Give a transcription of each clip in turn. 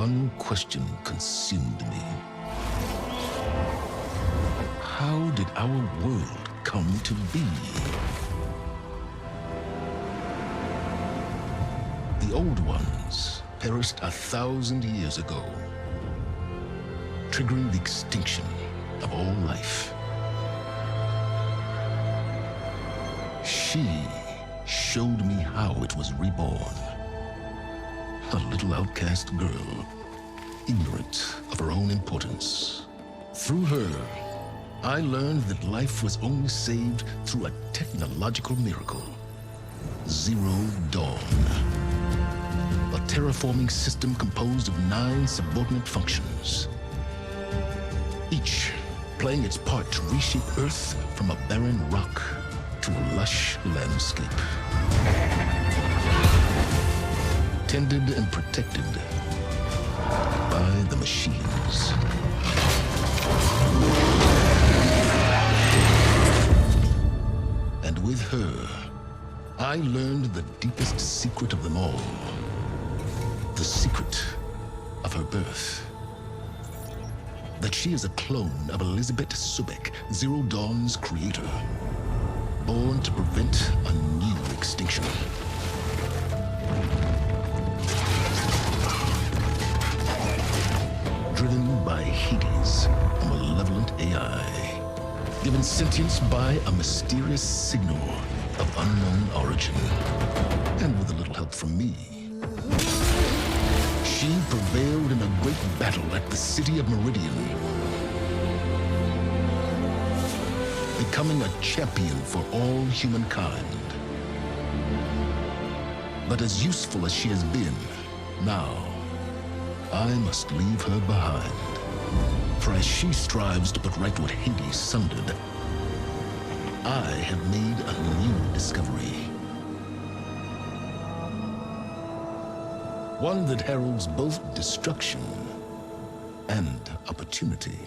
one question consumed me. How did our world come to be? The old ones perished 1,000 years ago, triggering the extinction of all life. She showed me how it was reborn. A little outcast girl, ignorant of her own importance. Through her, I learned that life was only saved through a technological miracle. Zero Dawn. A terraforming system composed of 9 subordinate functions, each playing its part to reshape Earth from a barren rock to a lush landscape. Tended and protected by the machines. And with her, I learned the deepest secret of them all. The secret of her birth. That she is a clone of Elizabeth Subek, Zero Dawn's creator. Born to prevent a new extinction. Driven by Hades, a malevolent AI. Given sentience by a mysterious signal of unknown origin. And with a little help from me, she prevailed in a great battle at the city of Meridian. Becoming a champion for all humankind. But as useful as she has been, now, I must leave her behind. For as she strives to put right what Hades sundered, I have made a new discovery. One that heralds both destruction and opportunity.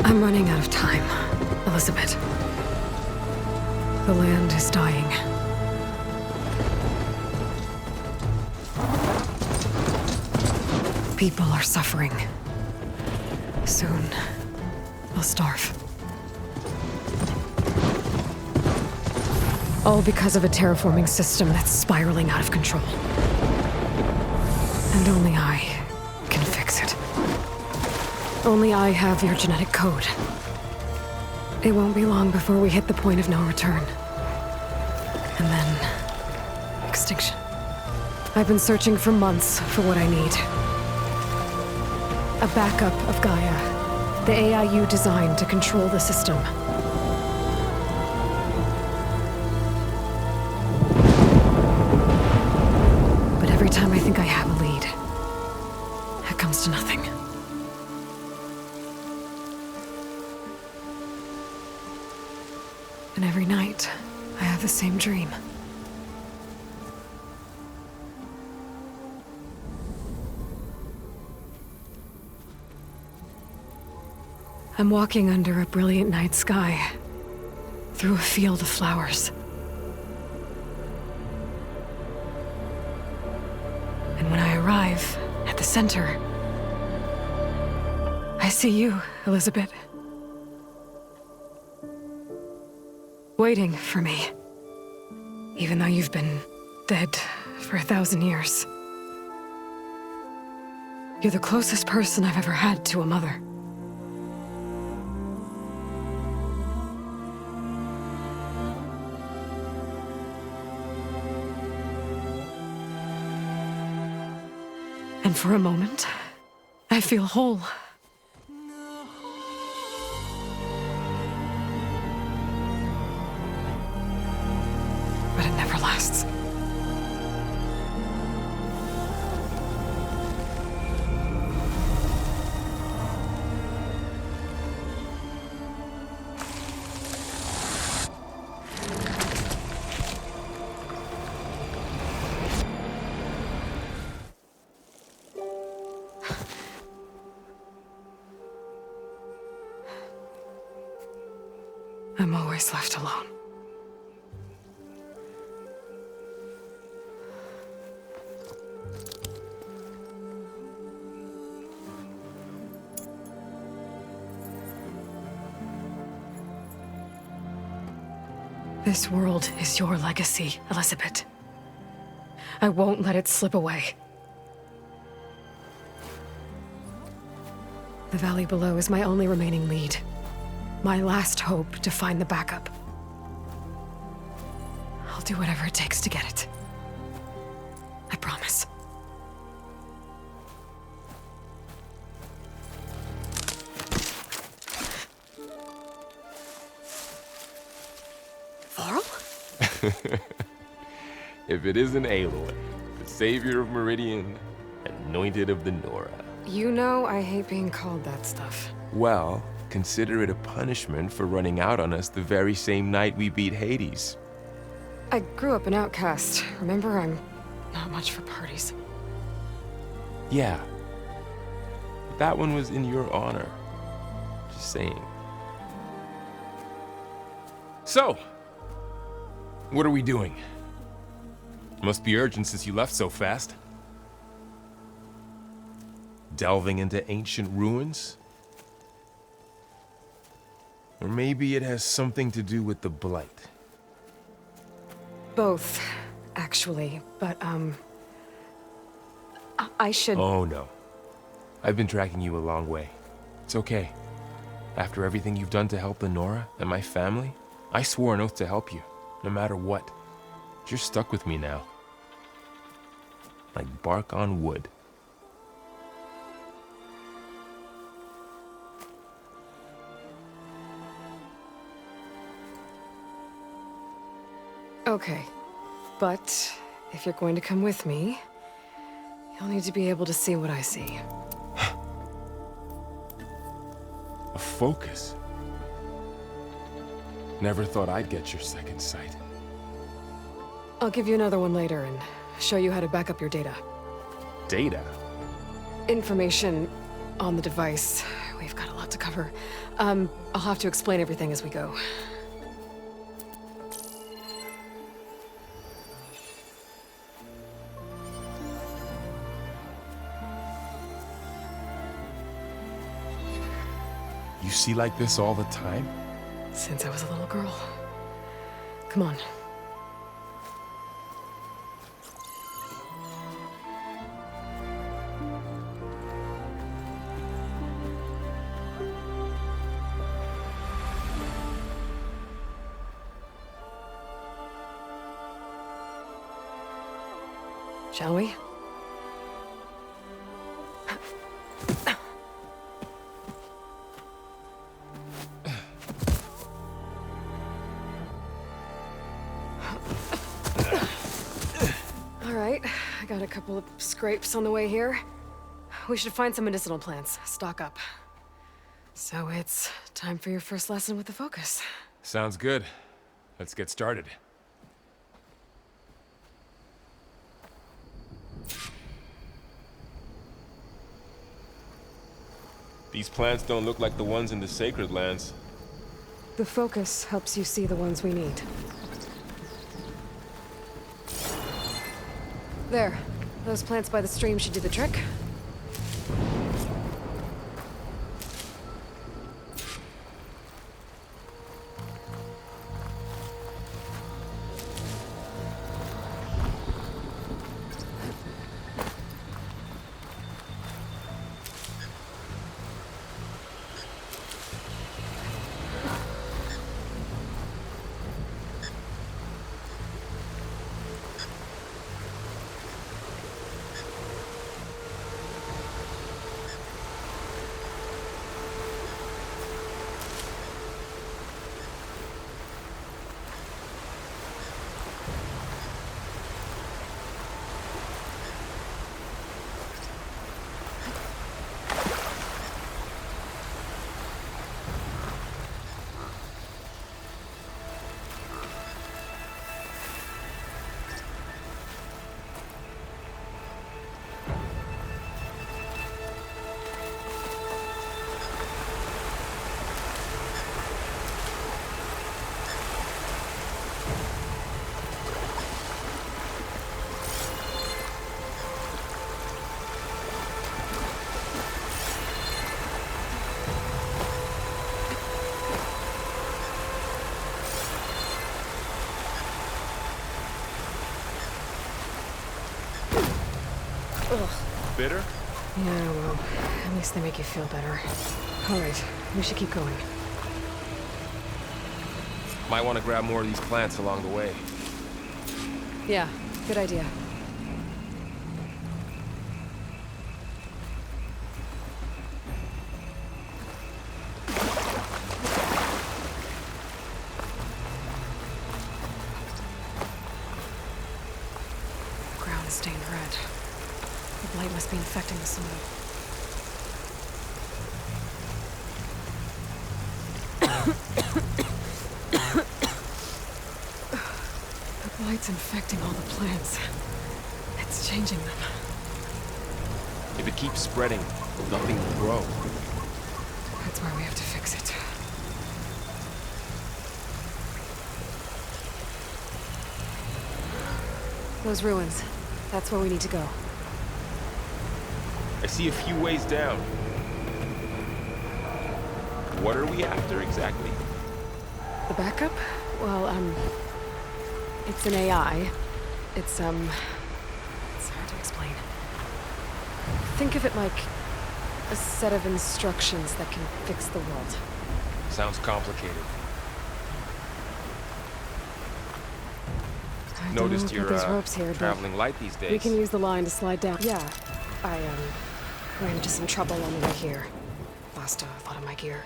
I'm running out of time, Elizabeth. The land is dying. People are suffering. Soon, they'll starve. All because of a terraforming system that's spiraling out of control. And only I can fix it. Only I have your genetic code. It won't be long before we hit the point of no return. And then... extinction. I've been searching for months for what I need. A backup of Gaia. The AI you designed to control the system. But every time I think I have a lead, it comes to nothing. And every night, I have the same dream. I'm walking under a brilliant night sky, through a field of flowers. And when I arrive at the center, I see you, Elizabeth. Waiting for me, even though you've been dead for 1,000 years. You're the closest person I've ever had to a mother. And for a moment, I feel whole. but it never lasts. I'm always left alone. This world is your legacy, Elizabeth. I won't let it slip away. The valley below is my only remaining lead. My last hope to find the backup. I'll do whatever it takes to get it. I promise. Varl? If it isn't Aloy, the savior of Meridian, anointed of the Nora. You know I hate being called that stuff. Well, consider it a punishment for running out on us the very same night we beat Hades. I grew up an outcast. Remember, I'm not much for parties. Yeah. But that one was in your honor. Just saying. So, what are we doing? Must be urgent since you left so fast. Delving into ancient ruins? Or maybe it has something to do with the Blight. Both, actually, but, I should... Oh, no. I've been tracking you a long way. It's okay. After everything you've done to help the Nora and my family, I swore an oath to help you, no matter what. You're stuck with me now. Like bark on wood. Okay, but if you're going to come with me, you'll need to be able to see what I see. A focus? Never thought I'd get your second sight. I'll give you another one later and show you how to back up your data. Data? Information on the device. We've got a lot to cover. I'll have to explain everything as we go. You see like this all the time? Since I was a little girl. Come on. Shall we? All right, I got a couple of scrapes on the way here. We should find some medicinal plants, stock up. So it's time for your first lesson with the focus. Sounds good. Let's get started. These plants don't look like the ones in the Sacred Lands. The focus helps you see the ones we need. There. Those plants by the stream should do the trick. Bitter? Yeah, well, at least they make you feel better. Alright, we should keep going. Might want to grab more of these plants along the way. Yeah, good idea. The ground is stained red. The blight must be infecting the soil. The blight's infecting all the plants. It's changing them. If it keeps spreading, nothing will grow. That's why we have to fix it. Those ruins. That's where we need to go. I see a few ways down. What are we after exactly? The backup? Well, it's an AI. It's hard to explain. Think of it like a set of instructions that can fix the world. Sounds complicated. I don't Noticed know you're about these ropes here, but traveling light these days. we can use the line to slide down. Yeah, I ran into some trouble on the way here. Lost a lot of my gear.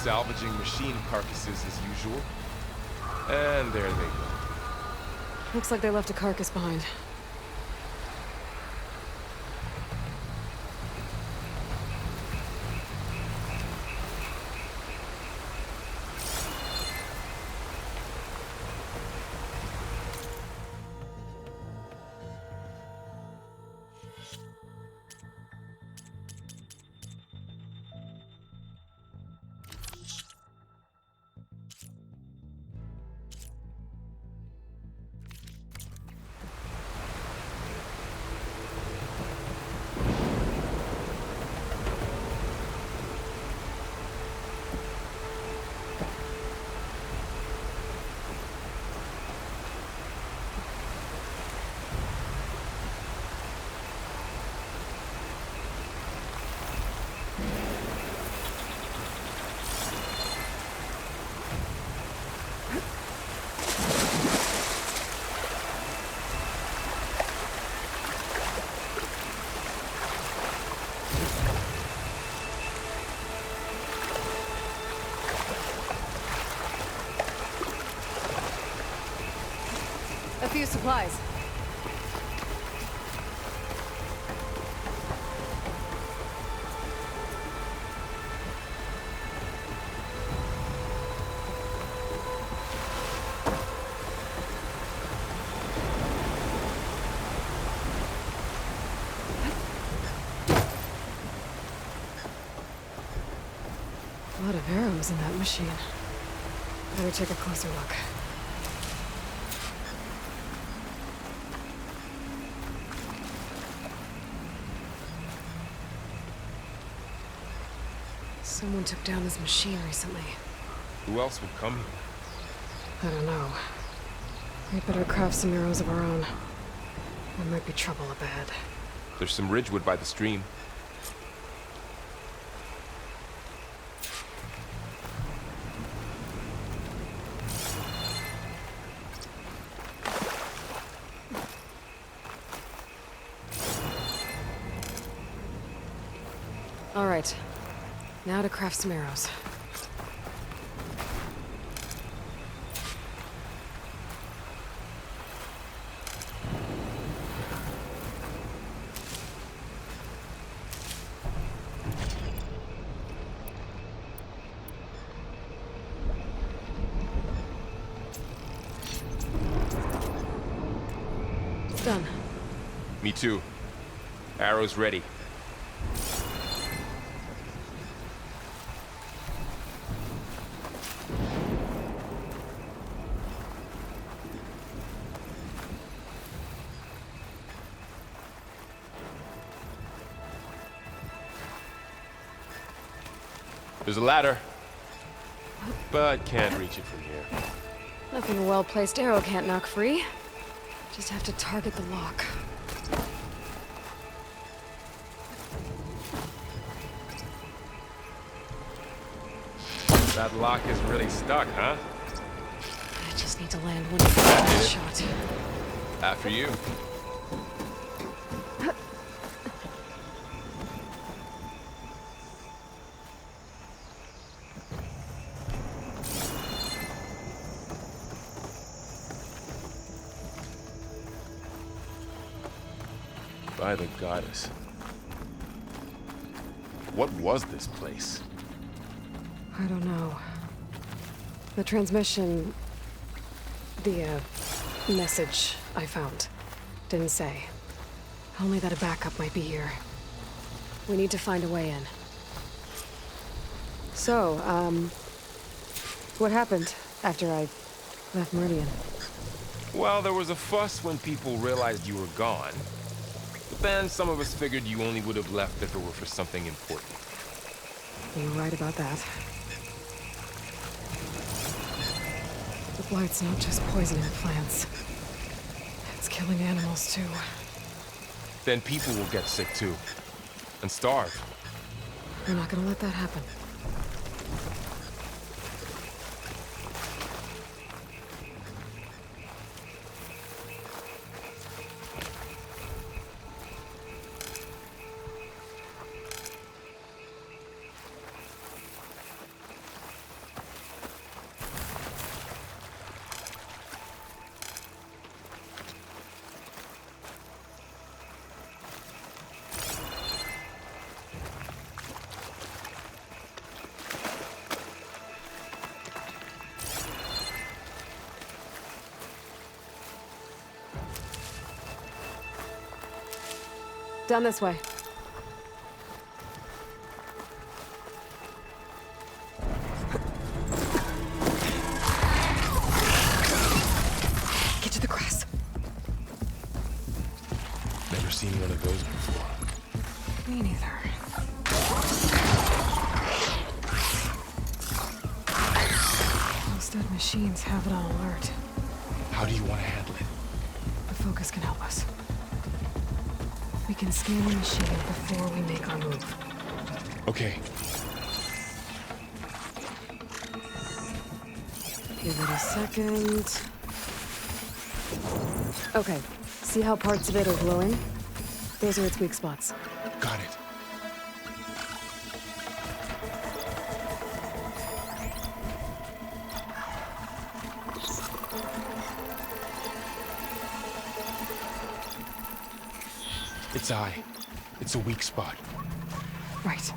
Salvaging machine carcasses as usual. And there they go. Looks like they left a carcass behind. A few supplies. A lot of arrows in that machine. Better take a closer look. Someone took down this machine recently. Who else would come here? I don't know. We'd better craft some arrows of our own. There might be trouble up ahead. There's some ridgewood by the stream. All right. Now to craft some arrows. Me too. Arrows ready. There's a ladder, but can't reach it from here. Nothing a well-placed arrow can't knock free. Just have to target the lock. That lock is really stuck, huh? I just need to land one final shot. After you. By the goddess. What was this place? I don't know. The transmission... the, message I found didn't say. Only that a backup might be here. We need to find a way in. So, what happened after I left Meridian? Well, there was a fuss when people realized you were gone. But then some of us figured you only would have left if it were for something important. You're right about that. The blight's not just poisoning plants. It's killing animals, too. Then people will get sick too. And starve. We're not gonna let that happen. Down this way. Get to the grass. Never seen one of those before. Me neither. Those dead machines have it on alert. How do you want to handle it? The focus can help us. We can scan the machine before we make our move. Okay. Give it a second. Okay. See how parts of it are glowing? Those are its weak spots. Got it. Its eye. It's a weak spot. Right.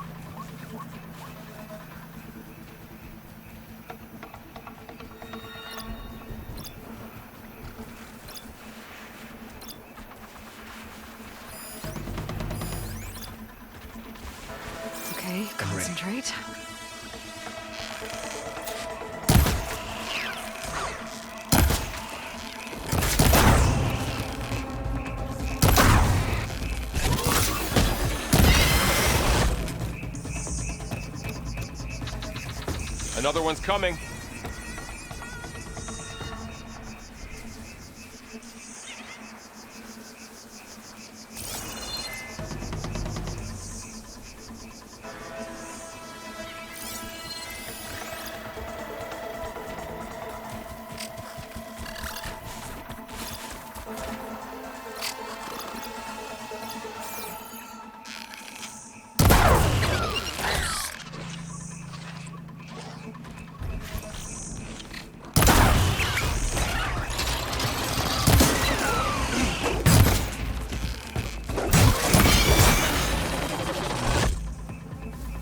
Okay, concentrate. Another one's coming.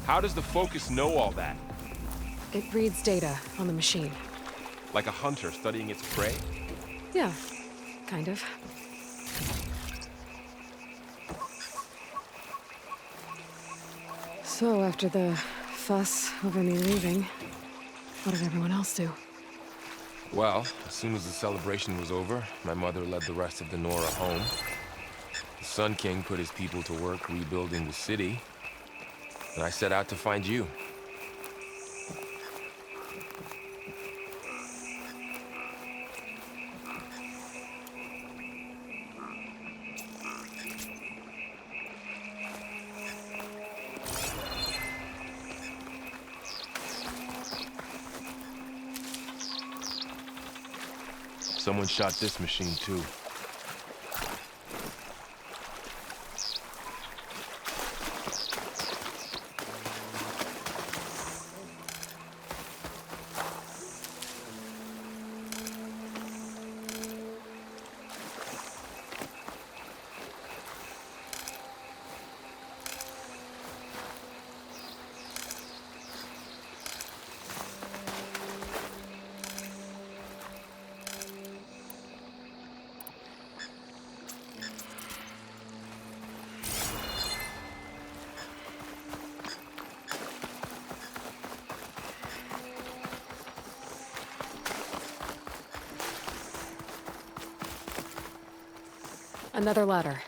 How does the focus know all that? It reads data on the machine. Like a hunter studying its prey? Yeah, kind of. So, after the fuss over me leaving, what did everyone else do? Well, as soon as the celebration was over, my mother led the rest of the Nora home. The Sun King put his people to work rebuilding the city, and I set out to find you. Someone shot this machine too. Another ladder.